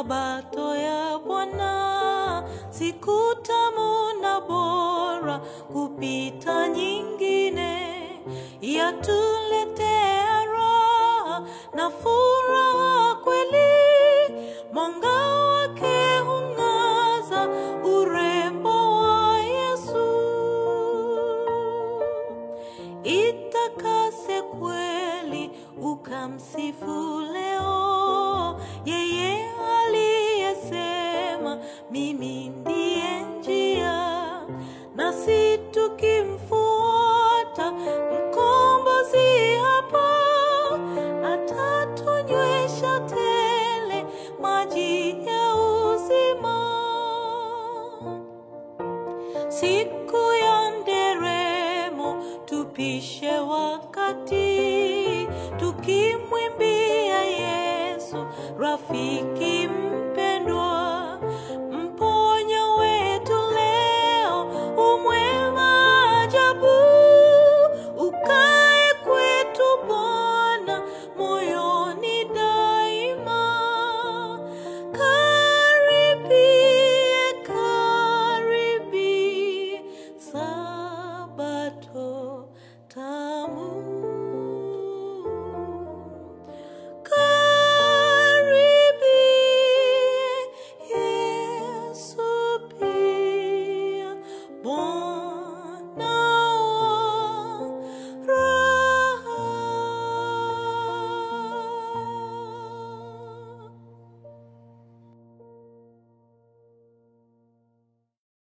Sabato ya Bwana, siku tamu na bora kupita nyingine, yatuletea raha na furaha kweli. Mwanga wake hungaza urembo wa Yesu. Itakase kweli ukamsifu leo, yeye aliyesema mimi ndiye njia, nasi tukimfuata mkombozi hapa, atatunywesha tele maji ya uzima. Siku ya nderemo tupishe wakati, tukimwimbia Yesu rafiki